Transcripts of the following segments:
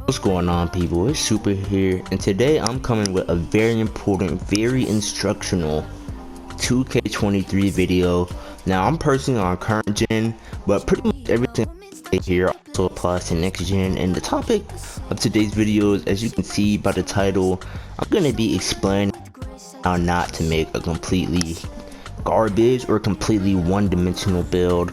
What's going on, people? It's Super here, and today I'm coming with a very important, very instructional 2K23 video. Now, I'm personally on current gen, but pretty much everything here also applies to next gen. And the topic of today's video is, as you can see by the title, I'm going to be explaining how not to make a completely garbage or completely one-dimensional build,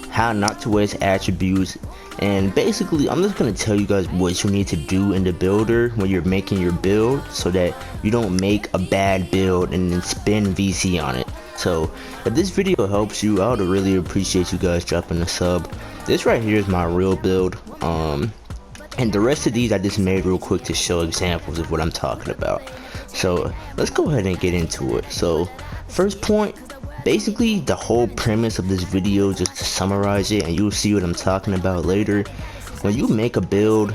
how not to waste attributes, and basically I'm just going to tell you guys what you need to do in the builder when you're making your build so that you don't make a bad build and then spend VC on it. So if this video helps you, I would really appreciate you guys dropping a sub. This right here is my real build, and the rest of these I just made real quick to show examples of what I'm talking about. So let's go ahead and get into it. So first point, basically the whole premise of this video, just to summarize it, and you'll see what I'm talking about later. When you make a build,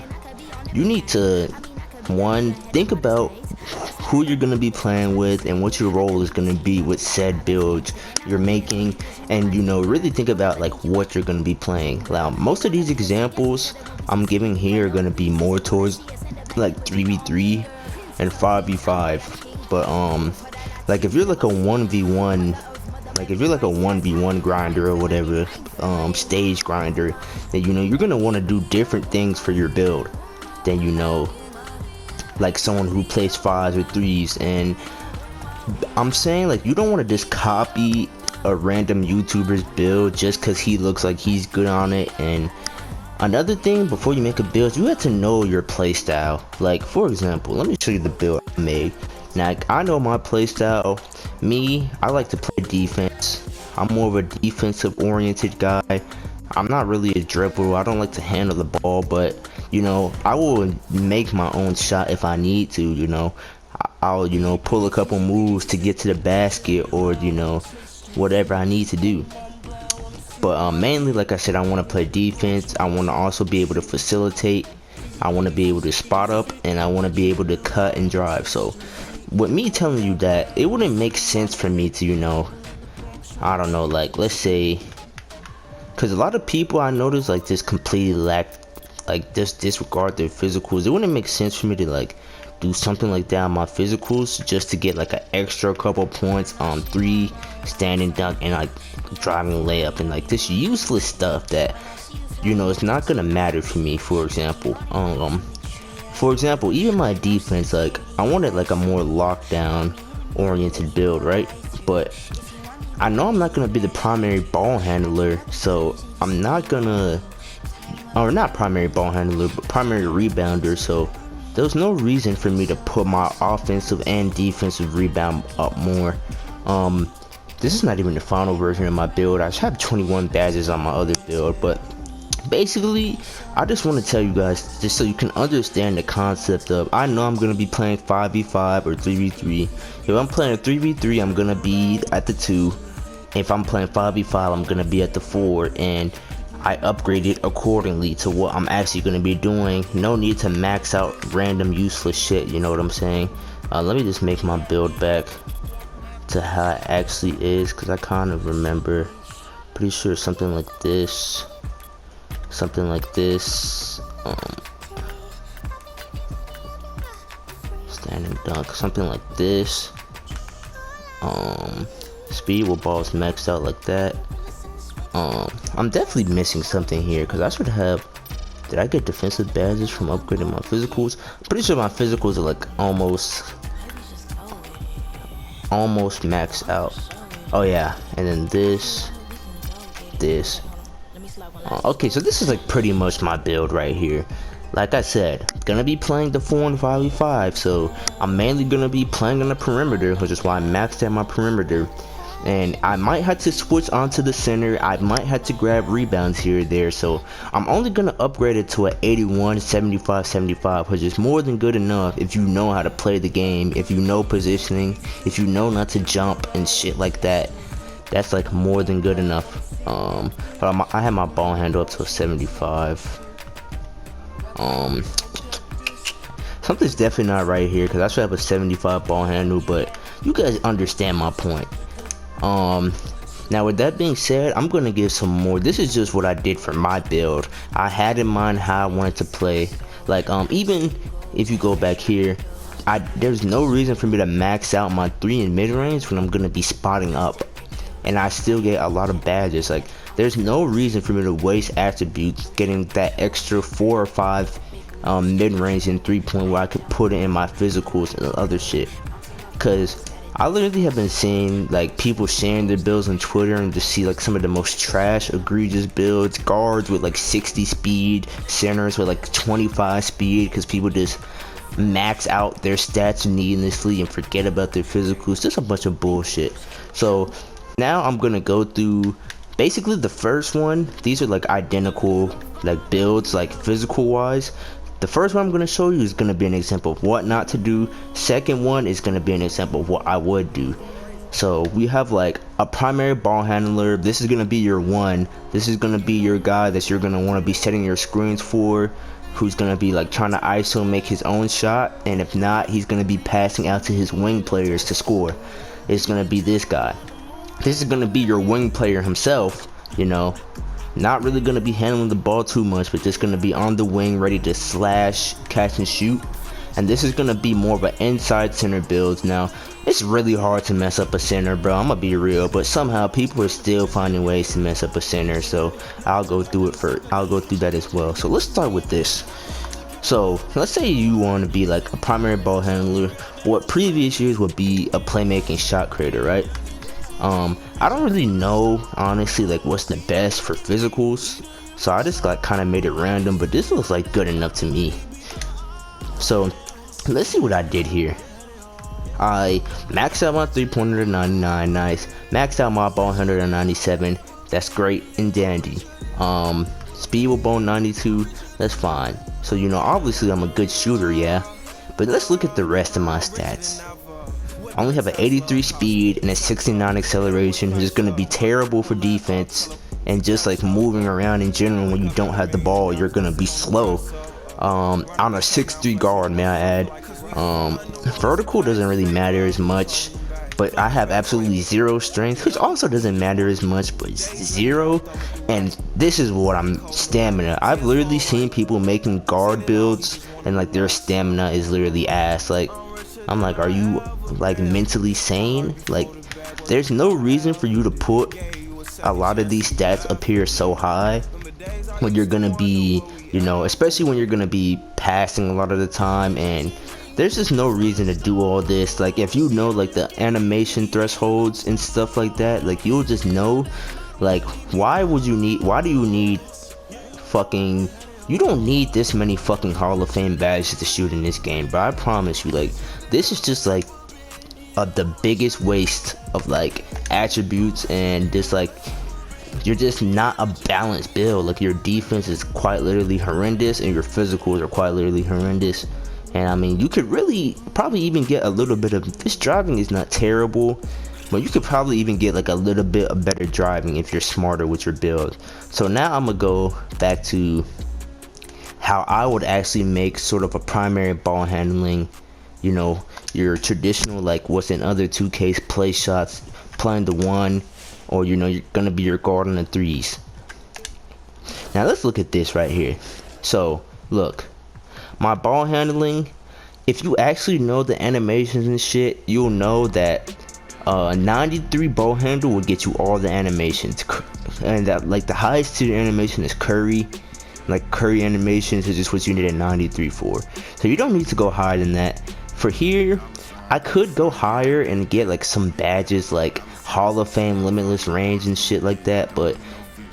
you need to, one, think about who you're going to be playing with and what your role is going to be with said builds you're making, and really think about like what you're going to be playing. Now most of these examples I'm giving here are going to be more towards like 3v3 and 5v5, but like if you're like a 1v1, like if you're like a 1v1 grinder or whatever, stage grinder, then you're gonna want to do different things for your build than like someone who plays 5s or 3s. And I'm saying, like, you don't want to just copy a random YouTuber's build just because he looks like he's good on it. And another thing, before you make a build, you have to know your playstyle. Like, for example, let me show you the build I made. Now, I know my playstyle. Me, I like to play defense. I'm more of a defensive oriented guy. I'm not really a dribble. I don't like to handle the ball, but I will make my own shot if I need to. I'll pull a couple moves to get to the basket, or whatever I need to do. But mainly, like I said, I want to play defense. I want to also be able to facilitate. I want to be able to spot up, and I want to be able to cut and drive. So with me telling you that, it wouldn't make sense for me to I don't know, like, let's say, because a lot of people I notice like just completely disregard their physicals. It wouldn't make sense for me to like do something like that on my physicals just to get like an extra couple points on 3 standing dunk and like driving layup and like this useless stuff that it's not gonna matter for me. For example, even my defense, like I wanted like a more lockdown oriented build, right? But I know I'm not gonna be the primary ball handler, so I'm not gonna, or not primary ball handler, but primary rebounder. So there's no reason for me to put my offensive and defensive rebound up more. This is not even the final version of my build. I have 21 badges on my other build, but basically I just want to tell you guys, just so you can understand the concept of, I know I'm going to be playing 5v5 or 3v3. If I'm playing 3v3, I'm going to be at the 2. If I'm playing 5v5, I'm going to be at the 4, and I upgraded accordingly to what I'm actually going to be doing. No need to max out random useless shit, you know what I'm saying? Let me just make my build back to how it actually is, because I kind of remember, pretty sure something like this. Something like this, standing dunk, something like this, speed with balls maxed out like that. I'm definitely missing something here, because I should have, did I get defensive badges from upgrading my physicals? I'm pretty sure my physicals are like almost maxed out. Oh yeah, and then this. Okay, so this is like pretty much my build right here. Like I said, gonna be playing the 4 and 5v5, so I'm mainly gonna be playing on the perimeter, which is why I maxed out my perimeter. And I might have to switch onto the center. I might have to grab rebounds here or there, so I'm only gonna upgrade it to an 81, 75, 75, which is more than good enough if you know how to play the game, if you know positioning, if you know not to jump and shit like that. That's like more than good enough. But I have my ball handle up to a 75. Something's definitely not right here, because I should have a 75 ball handle, but you guys understand my point. Now with that being said, I'm gonna give some more. This is just what I did for my build. I had in mind how I wanted to play. Like even if you go back here, there's no reason for me to max out my 3 in mid-range when I'm gonna be spotting up, and I still get a lot of badges. Like there's no reason for me to waste attributes getting that extra 4 or 5 mid-range and 3-point where I could put it in my physicals and other shit. Cause I literally have been seeing like people sharing their builds on Twitter and just see like some of the most trash, egregious builds, guards with like 60 speed, centers with like 25 speed, because people just max out their stats needlessly and forget about their physicals. Just a bunch of bullshit. So now I'm gonna go through basically the first one. These are like identical like builds, like physical wise. The first one I'm going to show you is going to be an example of what not to do. Second one is going to be an example of what I would do. So we have like a primary ball handler. This is going to be your one. This is going to be your guy that you're going to want to be setting your screens for, who's going to be like trying to ISO make his own shot, and if not, he's going to be passing out to his wing players to score. It's going to be this guy. This is going to be your wing player himself, you know. Not really going to be handling the ball too much, but just going to be on the wing ready to slash, catch and shoot. And this is going to be more of an inside center build. Now it's really hard to mess up a center, bro, I'm gonna be real, but somehow people are still finding ways to mess up a center, so I'll go through that as well. So let's start with this. So let's say you want to be like a primary ball handler, what previous years would be a playmaking shot creator, right? I don't really know honestly like what's the best for physicals, so I just like kind of made it random, but this looks like good enough to me. So let's see what I did here. I maxed out my 3-pointer to 99, nice. Maxed out my ball handler to 97, that's great and dandy. Speed with ball 92, that's fine. So you know, obviously I'm a good shooter, yeah, but let's look at the rest of my stats. I only have an 83 speed and a 69 acceleration, which is going to be terrible for defense and just like moving around in general. When you don't have the ball, you're going to be slow. I'm a 6'3 guard, may I add. Vertical doesn't really matter as much, but I have absolutely 0 strength, which also doesn't matter as much, but it's 0. And this is what I'm stamina. I've literally seen people making guard builds and like their stamina is literally ass. Like I'm like, are you like mentally sane? Like there's no reason for you to put a lot of these stats up here so high when you're gonna be, you know, especially when you're gonna be passing a lot of the time, and there's just no reason to do all this. Like if you know like the animation thresholds and stuff like that, like you'll just know like why do you need fucking, you don't need this many fucking Hall of Fame badges to shoot in this game, but I promise you, like this is just like the biggest waste of like attributes, and just like you're just not a balanced build. Like your defense is quite literally horrendous and your physicals are quite literally horrendous. And I mean, you could really probably even get a little bit of, this driving is not terrible, but you could probably even get like a little bit of better driving if you're smarter with your build. So now I'm gonna go back to how I would actually make sort of a primary ball handling, you know, your traditional like what's in other 2Ks play shots, playing the one, or you know, you're gonna be your guard on the threes. Now let's look at this right here. So look, my ball handling, if you actually know the animations and shit, you'll know that 93 ball handle will get you all the animations, and that like the highest tier animation is Curry. Like Curry animations is just what you need a 93 for, so you don't need to go higher than that. For here, I could go higher and get like some badges like Hall of Fame limitless range and shit like that, but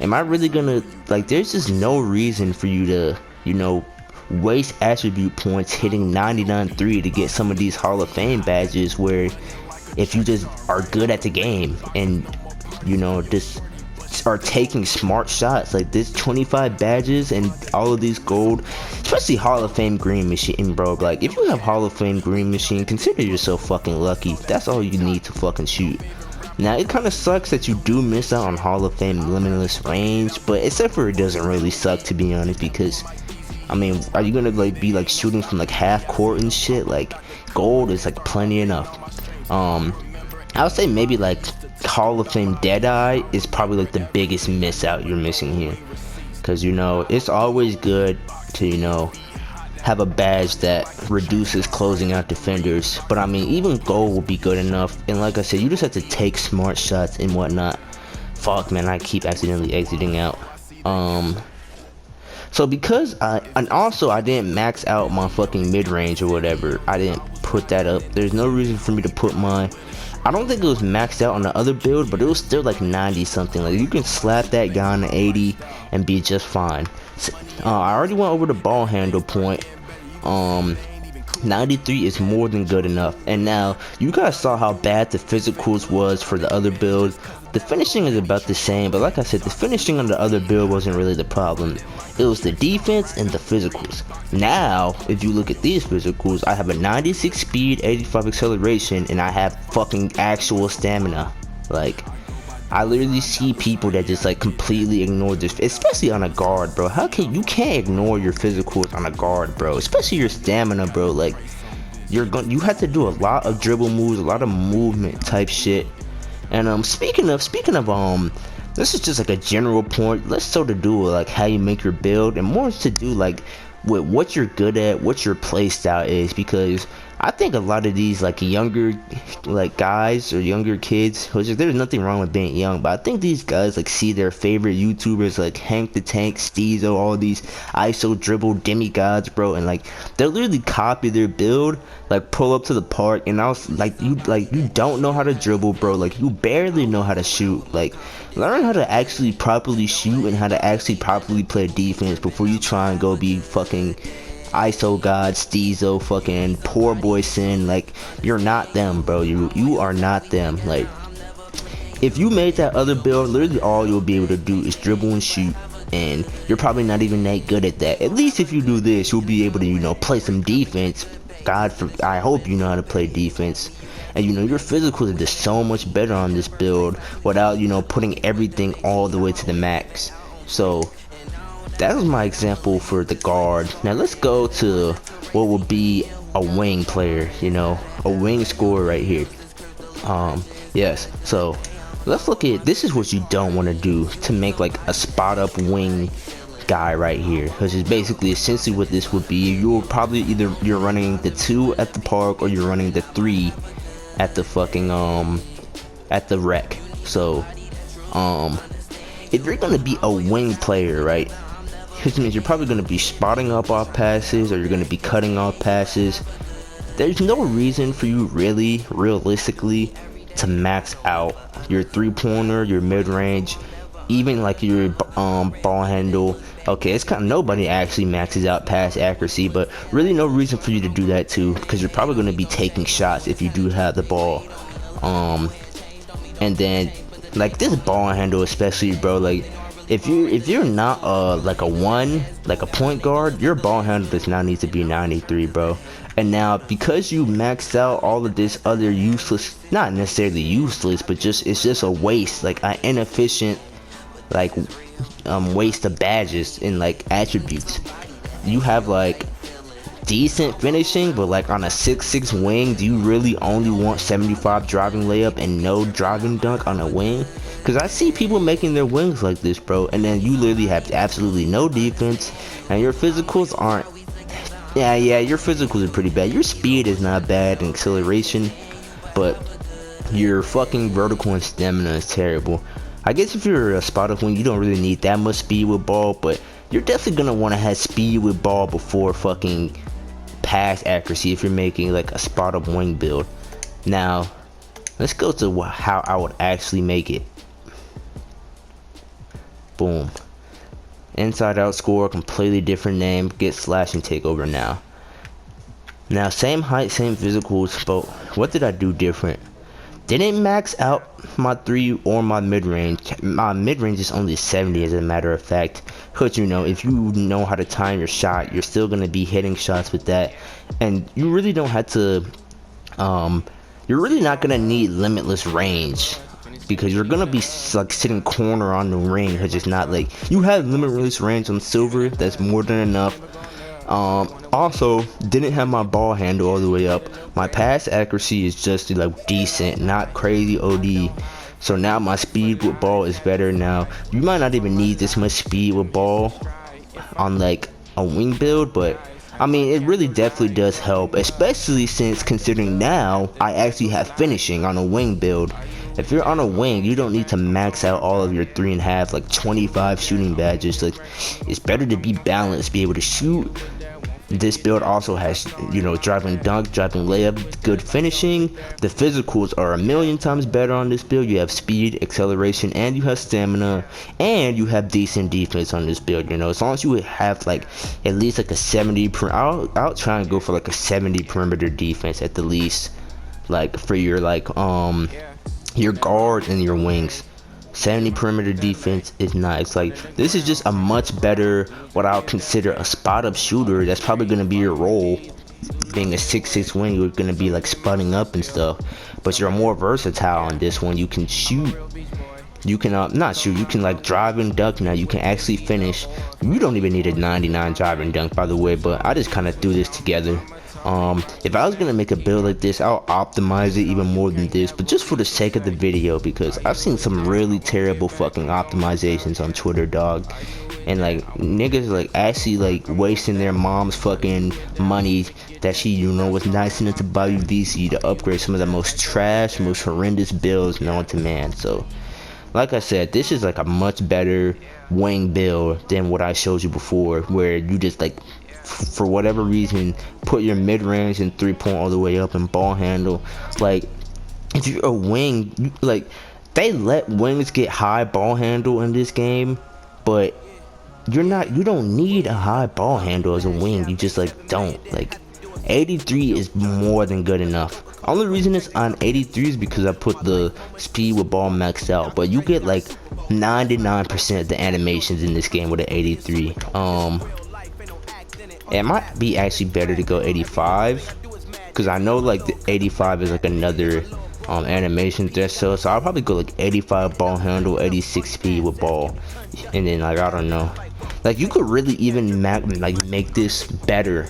am I really gonna, like, there's just no reason for you to, you know, waste attribute points hitting 99.3 to get some of these Hall of Fame badges, where if you just are good at the game and, you know, just are taking smart shots. Like this 25 badges and all of these gold, especially Hall of Fame green machine, bro. Like if you have Hall of Fame green machine, consider yourself fucking lucky. That's all you need to fucking shoot. Now it kind of sucks that you do miss out on Hall of Fame limitless range, but except for it doesn't really suck, to be honest, because I mean, are you gonna like be like shooting from like half court and shit? Like gold is like plenty enough. I would say maybe like Hall of Fame Deadeye is probably like the biggest miss out you're missing here, because you know it's always good to, you know, have a badge that reduces closing out defenders. But I mean, even gold will be good enough. And like I said, you just have to take smart shots and whatnot. Fuck, man, I keep accidentally exiting out. So because and also I didn't max out my fucking mid-range or whatever. I didn't put that up. There's no reason for me to put my, I don't think it was maxed out on the other build, but it was still like 90 something. Like you can slap that guy on the 80 and be just fine. So, I already went over the ball handle point. 93 is more than good enough. And now you guys saw how bad the physicals was for the other build. The finishing is about the same, but like I said, the finishing on the other build wasn't really the problem. It was the defense and the physicals. Now, if you look at these physicals, I have a 96 speed, 85 acceleration, and I have fucking actual stamina. Like, I literally see people that just like completely ignore this, especially on a guard, bro. How can you can't ignore your physicals on a guard, bro? Especially your stamina, bro. Like, you have to do a lot of dribble moves, a lot of movement type shit. And speaking of this is just like a general point. Let's sort of do like how you make your build, and more to do like with what you're good at, what your play style is, because I think a lot of these like younger like guys or younger kids, which there's nothing wrong with being young, but I think these guys like see their favorite YouTubers like Hank the Tank, Steezo, all these ISO dribble demigods, bro, and like they'll literally copy their build, like pull up to the park, and I was like you don't know how to dribble, bro, like you barely know how to shoot. Like, learn how to actually properly shoot and how to actually properly play defense before you try and go be fucking ISO god, Steezo, fucking poor boy Sin. Like, you're not them, bro. You are not them. Like, if you made that other build, literally all you'll be able to do is dribble and shoot, and you're probably not even that good at that. At least if you do this, you'll be able to, you know, play some defense. I hope you know how to play defense. And you know, your physicals are just so much better on this build without, you know, putting everything all the way to the max. So that was my example for the guard. Now let's go to what would be a wing player, you know, a wing scorer right here. Yes, so let's look at, this is what you don't want to do to make like a spot up wing guy right here, because it's basically essentially what this would be. You'll probably you're running the 2 at the park, or you're running the 3 at the fucking at the rec. So if you're gonna be a wing player, right, which means you're probably gonna be spotting up off passes, or you're gonna be cutting off passes, there's no reason for you really realistically to max out your 3-pointer, your mid-range, even like your ball handle. Okay, it's kind of, nobody actually maxes out pass accuracy, but really no reason for you to do that too, because you're probably going to be taking shots if you do have the ball. And then like this ball handle especially, bro, like if you're not like a 1, like a point guard, your ball handle does not need to be 93, bro. And now because you maxed out all of this other useless, not necessarily useless, but just it's just a waste, like an inefficient like waste of badges and like attributes. You have like decent finishing, but like on a 6'6" wing, do you really only want 75 driving layup and no driving dunk on a wing? Because I see people making their wings like this, bro, and then you literally have absolutely no defense, and your physicals aren't, yeah, your physicals are pretty bad. Your speed is not bad and acceleration, but your fucking vertical and stamina is terrible. I guess if you're a spot up wing, you don't really need that much speed with ball, but you're definitely gonna want to have speed with ball before fucking pass accuracy if you're making like a spot up wing build. Now let's go to how I would actually make it. Boom. Inside out score, completely different name, get slash and take over now. Now same height, same physicals, but what did I do different? Didn't max out my 3 or my mid-range. My mid-range is only 70 as a matter of fact, because you know, if you know how to time your shot, you're still going to be hitting shots with that, and you really don't have to you're really not going to need limitless range, because you're going to be like sitting corner on the ring, because it's not like you have limitless range on silver. That's more than enough. Also didn't have my ball handle all the way up. My pass accuracy is just like decent, not crazy OD. So now my speed with ball is better. Now you might not even need this much speed with ball on like a wing build, but I mean, it really definitely does help, especially since considering now I actually have finishing on a wing build. If you're on a wing, you don't need to max out all of your 3.5, like 25 shooting badges. Like, it's better to be balanced, be able to shoot. This build also has, you know, driving dunk, driving layup, good finishing. The physicals are a million times better on this build. You have speed, acceleration, and you have stamina, and you have decent defense on this build. You know, as long as you have like at least like a 70 I'll try and go for like a 70 perimeter defense at the least, like for your like your guard and your wings. 70 perimeter defense is nice. Like, this is just a much better, what I'll consider a spot up shooter. That's probably going to be your role. Being a 6'6 wing, you're going to be like sputting up and stuff, but you're more versatile on this one. You can shoot, you can not shoot, you can like drive and dunk. Now you can actually finish. You don't even need a 99 drive and dunk, by the way, but I just kind of threw this together. If I was gonna make a build like this, I'll optimize it even more than this, but just for the sake of the video, because I've seen some really terrible fucking optimizations on Twitter, dog. And like niggas like actually like wasting their mom's fucking money that she, you know, was nice enough to buy you VC to upgrade some of the most trash, most horrendous builds known to man. So like I said, this is like a much better wing build than what I showed you before, where you just like, for whatever reason, put your mid-range and 3-point all the way up and ball handle. Like, if you're a wing, like, they let wings get high ball handle in this game, but you don't need a high ball handle as a wing. You just like don't. Like, 83 is more than good enough. Only reason it's on 83 is because I put the speed with ball maxed out, but you get like 99% of the animations in this game with an 83. It might be actually better to go 85, because I know like the 85 is like another animation threshold, so I'll probably go like 85 ball handle, 86 speed with ball, and then like I don't know, like you could really even make this better,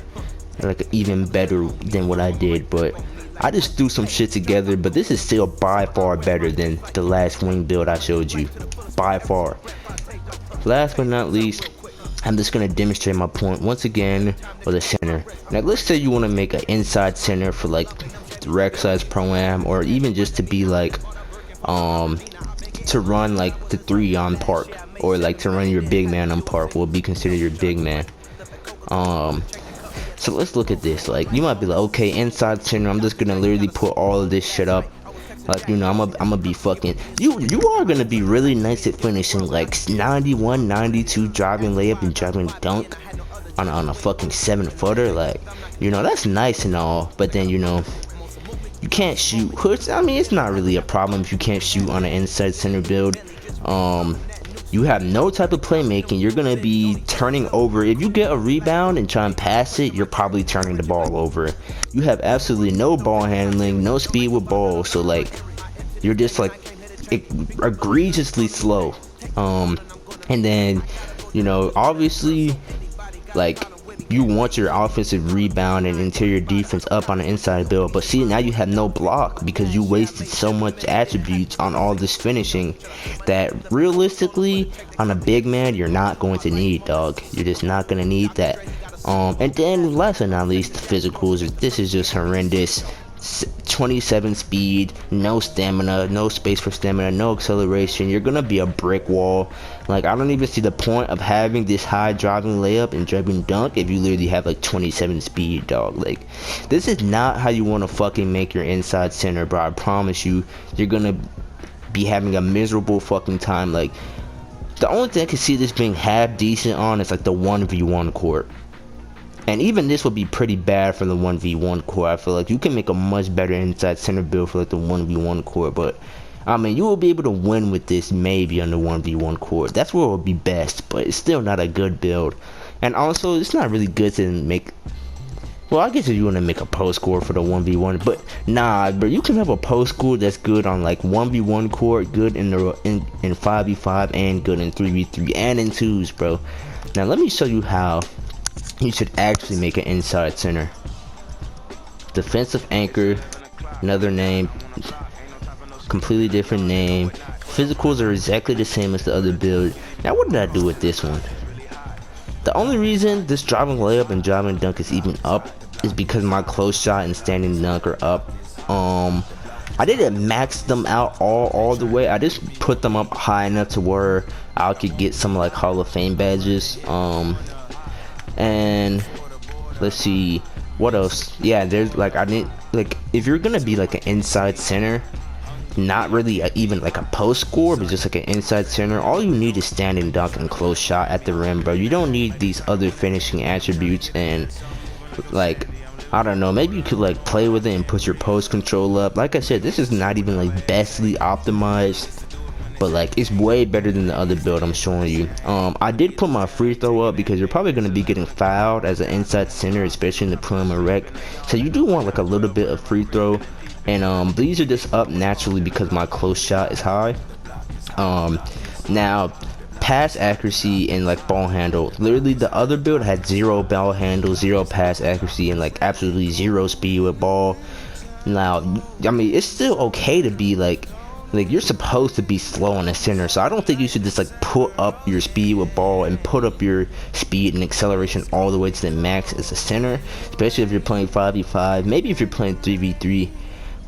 like even better than what I did, but I just threw some shit together. But this is still by far better than the last wing build I showed you, by far. Last but not least, I'm just going to demonstrate my point once again with a center. Now let's say you want to make an inside center for like the rec size pro-am, or even just to be like to run like the 3 on park, or like to run your big man on park will be considered your big man. So let's look at this. Like, you might be like, okay, inside center, I'm just gonna literally put all of this shit up. Like, you know, I'm gonna be fucking, you are gonna be really nice at finishing like 91, 92 driving layup and driving dunk on a fucking 7-footer. Like, you know, that's nice and all, but then, you know, you can't shoot. Which, I mean, it's not really a problem if you can't shoot on an inside center build. You have no type of playmaking. You're gonna be turning over. If you get a rebound and try and pass it, you're probably turning the ball over. You have absolutely no ball handling, no speed with ball, so like you're just like egregiously slow. And then, you know, obviously, like, you want your offensive rebound and interior defense up on the inside build, but see, now you have no block because you wasted so much attributes on all this finishing that realistically on a big man you're not going to need, dog. You're just not going to need that. And then last but not least, the physicals. This is just horrendous. 27 speed, no stamina, no space for stamina, no acceleration. You're gonna be a brick wall. Like, I don't even see the point of having this high driving layup and driving dunk if you literally have like 27 speed, dog. Like, this is not how you want to fucking make your inside center, bro. I promise you, you're gonna be having a miserable fucking time. Like, the only thing I can see this being half decent on is like the 1v1 court. And even this would be pretty bad for the 1v1 court. I feel like you can make a much better inside center build for like the 1v1 court. But, I mean, you will be able to win with this maybe on the 1v1 court. That's where it will be best, but it's still not a good build. And also, it's not really good to make... Well, I guess if you want to make a post court for the 1v1, but nah, bro, you can have a post court that's good on like 1v1 court, good in 5v5, and good in 3v3 and in 2s, bro. Now, let me show you how you should actually make an inside center. Defensive anchor, another name, completely different name. Physicals are exactly the same as the other build. Now, what did I do with this one? The only reason this driving layup and driving dunk is even up is because my close shot and standing dunk are up. I didn't max them out all the way. I just put them up high enough to where I could get some like Hall of Fame badges. And let's see what else. Yeah, there's like, I didn't like, if you're gonna be like an inside center, not really even like a post score, but just like an inside center, all you need is standing dunk and close shot at the rim, bro. You don't need these other finishing attributes. And like, I don't know, maybe you could like play with it and put your post control up. Like I said, this is not even like bestly optimized, but like it's way better than the other build I'm showing you. I did put my free throw up because you're probably going to be getting fouled as an inside center, especially in the perimeter rec, so you do want like a little bit of free throw. And these are just up naturally because my close shot is high. Now pass accuracy and like ball handle, literally the other build had 0 ball handle, 0 pass accuracy, and like absolutely 0 speed with ball. Now I mean, it's still okay to be like you're supposed to be slow in the center, so I don't think you should just like put up your speed with ball and put up your speed and acceleration all the way to the max as a center, especially if you're playing 5v5, maybe if you're playing 3v3.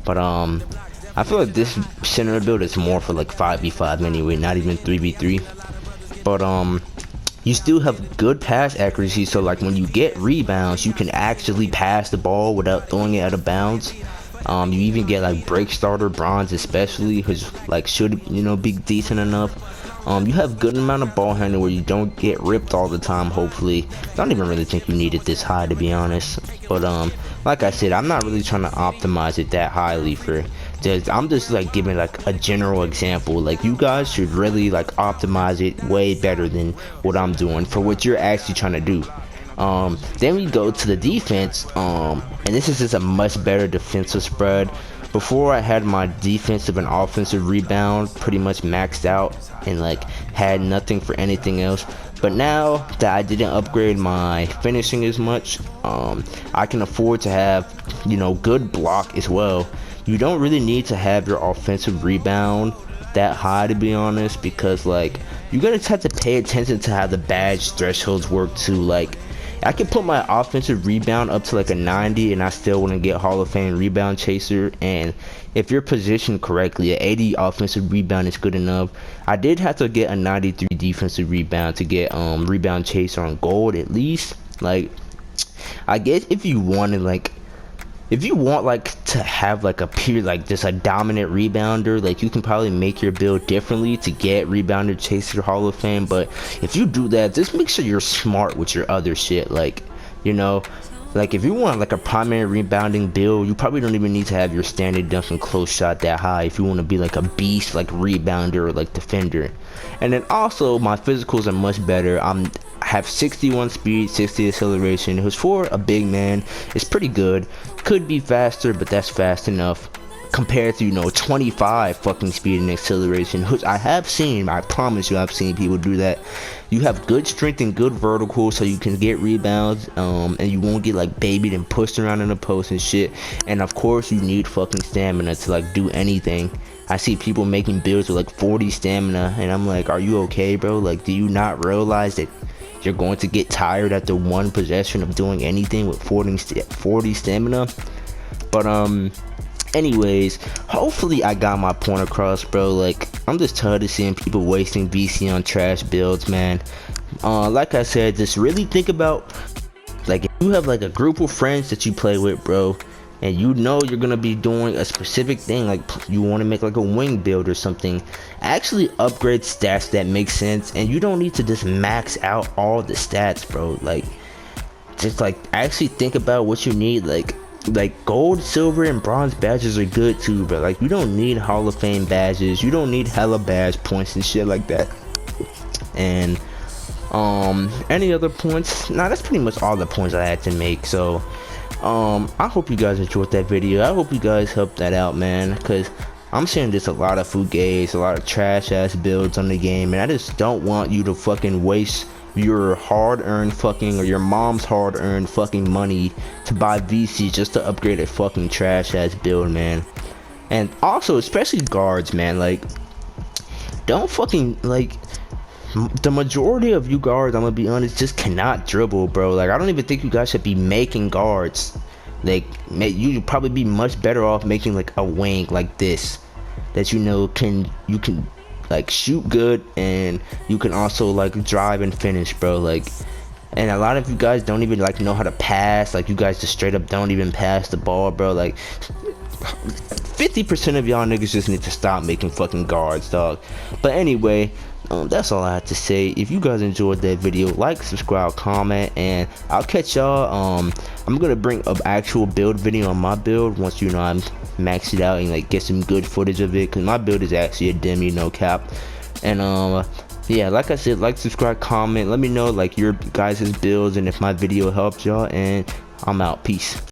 But I feel like this center build is more for like 5v5 anyway, not even 3v3. But you still have good pass accuracy, so like when you get rebounds, you can actually pass the ball without throwing it out of bounds. You even get like break starter bronze, especially, which like should, you know, be decent enough. You have good amount of ball handling where you don't get ripped all the time, hopefully. I don't even really think you need it this high, to be honest. But like I said, I'm not really trying to optimize it that highly for this. I'm just like giving like a general example. Like, you guys should really like optimize it way better than what I'm doing for what you're actually trying to do. Then we go to the defense, and this is just a much better defensive spread. Before, I had my defensive and offensive rebound pretty much maxed out and like had nothing for anything else. But now that I didn't upgrade my finishing as much, I can afford to have, you know, good block as well. You don't really need to have your offensive rebound that high, to be honest, because like you're gonna have to pay attention to how the badge thresholds work too. Like, I can put my offensive rebound up to like a 90 and I still wouldn't get Hall of Fame rebound chaser. And if you're positioned correctly, an 80 offensive rebound is good enough. I did have to get a 93 defensive rebound to get rebound chaser on gold at least. Like, I guess if you wanted like, if you want like to have like a pure like just a dominant rebounder, like you can probably make your build differently to get rebounder chaser Hall of Fame. But if you do that, just make sure you're smart with your other shit. Like, you know, like if you want like a primary rebounding build, you probably don't even need to have your standard dunk and close shot that high if you want to be like a beast like rebounder or like defender. And then also my physicals are much better. I have 61 speed, 60 acceleration, which for a big man is pretty good. Could be faster, but that's fast enough compared to, you know, 25 fucking speed and acceleration, which I have seen. I promise you, I've seen people do that. You have good strength and good vertical, so you can get rebounds, and you won't get like babied and pushed around in the post and shit. And of course, you need fucking stamina to like do anything. I see people making builds with like 40 stamina, and I'm like, are you okay, bro? Like, do you not realize that you're going to get tired after one possession of doing anything with 40 stamina? But anyways, hopefully I got my point across, bro. Like, I'm just tired of seeing people wasting VC on trash builds, man. Like I said, just really think about, like, if you have like a group of friends that you play with, bro, and you know you're gonna be doing a specific thing, like you want to make like a wing build or something, actually upgrade stats that make sense. And you don't need to just max out all the stats, bro. Like, just like actually think about what you need. Like gold, silver, and bronze badges are good too, but like you don't need Hall of Fame badges. You don't need hella badge points and shit like that. And any other points? Nah, that's pretty much all the points I had to make. So I hope you guys enjoyed that video. I hope you guys helped that out, man, because I'm seeing just a lot of fugazi, a lot of trash ass builds on the game, and I just don't want you to fucking waste your hard-earned fucking, or your mom's hard-earned fucking money to buy VC just to upgrade a fucking trash ass build, man. And also, especially guards, man, like, don't fucking, like, the majority of you guards, I'm gonna be honest, just cannot dribble, bro. Like, I don't even think you guys should be making guards. Like, you'd probably be much better off making like a wing like this, that you can like shoot good, and you can also like drive and finish, bro. Like, and a lot of you guys don't even like know how to pass. Like, you guys just straight up don't even pass the ball, bro. Like, 50% of y'all niggas just need to stop making fucking guards, dog. But anyway, that's all I have to say. If you guys enjoyed that video, like, subscribe, comment, and I'll catch y'all. I'm gonna bring up actual build video on my build once I'm maxed it out and like get some good footage of it, because my build is actually a demi, no cap. And yeah, like I said, like, subscribe, comment, let me know like your guys' builds and if my video helped y'all, and I'm out. Peace.